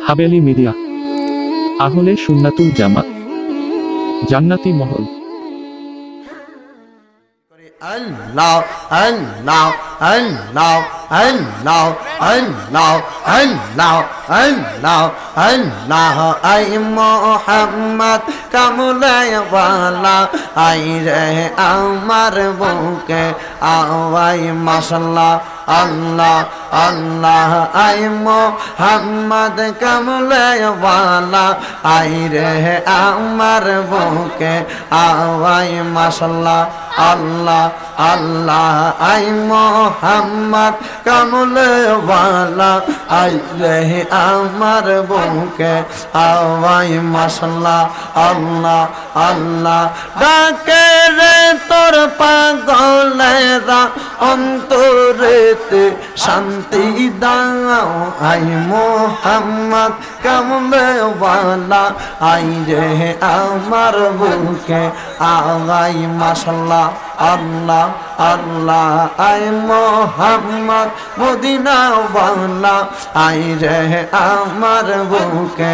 Haveli media, আহলে সুন্নাতুল জামাত, জান্নাতি মহল। আল্লাহ আল্লাহ আল্লাহ আল্লাহ আল্লাহ আল্লাহ আল্লাহ আল্লাহ I Mohammad কামলাওয়ালা I রে আমার বুকে আওয়াই মাশাআল্লাহ আল্লাহ আল্লাহ আই মোহাম্মদ কামলাওয়ালা আই রে আমার বুকে আওয়াই মাশাআল্লাহ আল্লাহ আল্লাহ আই মোহাম্মদ কামলাওয়ালা আই রে আমার বুকে আওয়াই মাশাআল্লাহ আল্লাহ আল্লাহ ডাকে রে তোর পাগলেরা অন্তরেতে শান্তি দাও আই মোহাম্মদ কামলাওয়ালা আই রে আমার বুকে আওয়াই মাশাআল্লাহ আল্লাহ আল্লাহ আই মোহাম্মদ মদিনাওয়ালা আই রে আমার বুকে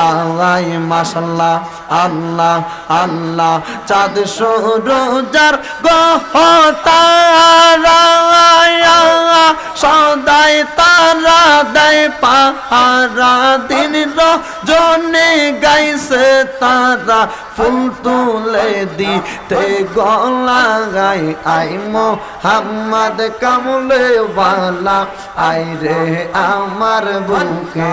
আওয়াই মাশাআল্লাহ আল্লাহ আল্লাহ চাঁদ সূরজার গহতারা সদাই তারা দেয় পাহারা দিন রজনী গাইছে তারা ফুল তুলে দিতে গলা গাই আই মোহাম্মদ কামলাওয়ালা আই রে আমার বুকে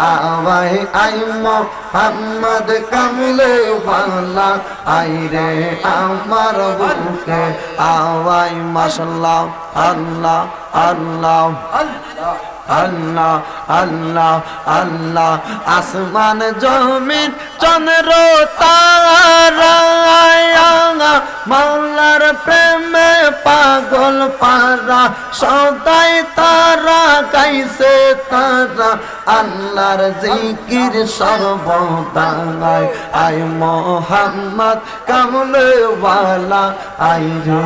আওয়াই আই মোহাম্মদ কামলাওয়ালা আই রে আমার বুকে আওয়াই মাশাআল্লাহ আল্লাহ আল্লাহ আল্লাহ আল্লাহ আল্লাহ আসমান জমিন চন্দ্র তারা মাওলার প্রেমে পাগল পারা সদাই তারা গাইছে তারা আল্লাহর জিকির সর্বদাই আই মোহাম্মদ কামলাওয়ালা আই রে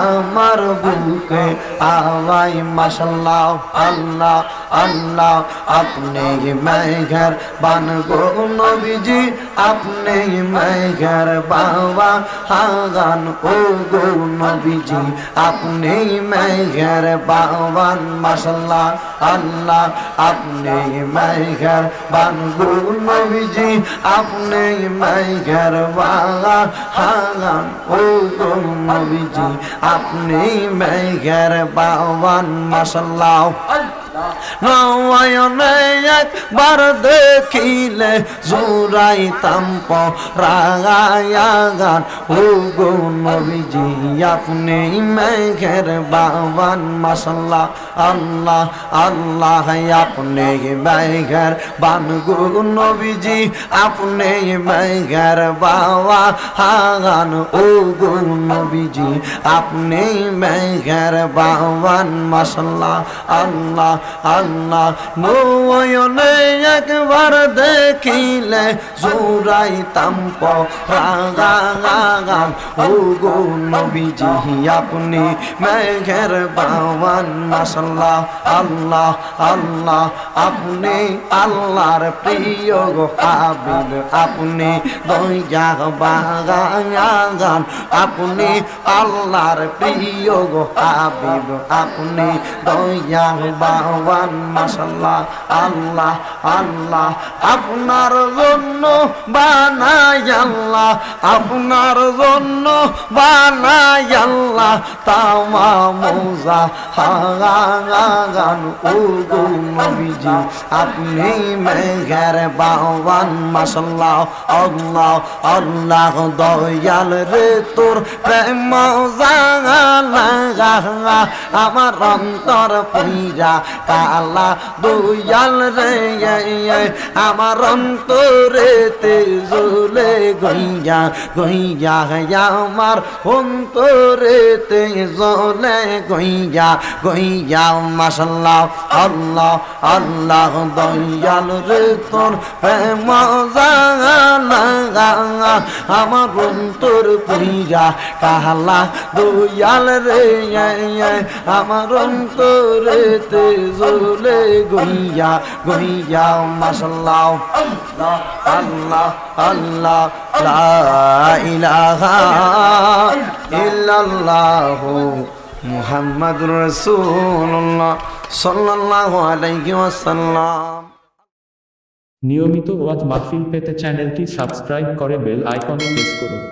আমার বুকে আওয়াই মাশাআল্লাহ আল্লাহ আল্লাহ আপনি মেঘের বান গো নবীজি আপনি মেঘের বাবা হাগান ও গো নবীজি আপনি মেঘের বাবান মাশাআল্লাহ আল্লাহ আপনি মেঘের বান গো নবীজি আপনি মেঘের বাবা হাগান ও গো নবীজি আপনি মেঘের বাবান মাশাআল্লাহ নয়নে একবার দেখিলে জুড়াইতাম পরাগান ও গো নবীজি আপনি মেঘের বাবান মাশাআল্লাহ আল্লাহ আল্লাহ আপনি মেঘের বান গো নবীজি আপনি মেঘের বাবা হাগান ও গো নবীজি আপনি মেঘের বাবান মাশাআল্লাহ আল্লাহ আল্লাহ নয়নে একবার দেখিলে জুড়াইতাম পরাগান ও গো নবীজি আপনি মেঘের বাবান মাশাআল্লাহ আল্লাহ আল্লাহ আপনি আল্লাহর প্রিয় গো হাবিব আপনি দয়া বাগান আপনি আল্লাহর প্রিয় গো হাবিব আপনি দয়া বাগান মাশাআল্লাহ আল্লাহ আল্লাহ আপনার জন্য বানাই আল্লাহ আপনার জন্য বানাই আল্লাহ তামাম জাহান ও গো নবীজি আপনি মেঘের বাবান মাশাআল্লাহ আল্লাহ আল্লাহ দয়াল রে তোর প্রেম জাগালা আমার অন্তর পুইরা কালা দয়াল রে আমার অন্তরেতে জ্বলে গইয়া গইয়া আমার অন্তরেতে জ্বলে গইয়া গইয়া মাশাআল্লাহ আল্লাহ আল্লাহ দয়াল রে তোর প্রেম জাগালা আমার অন্তর পুইরা কালা দয়াল রে আমার অন্তরেতে জ্বলে গইয়া ইয়া মাশাআল্লাহ আল্লাহ আল্লাহ লা ইলাহা ইল্লাল্লাহ মুহাম্মাদুর রাসূলুল্লাহ সাল্লাল্লাহু আলাইহি ওয়াসাল্লাম। নিয়মিত ওয়াজ মাহফিল পেতে চ্যানেলটি সাবস্ক্রাইব করে বেল আইকনে প্রেস করুন।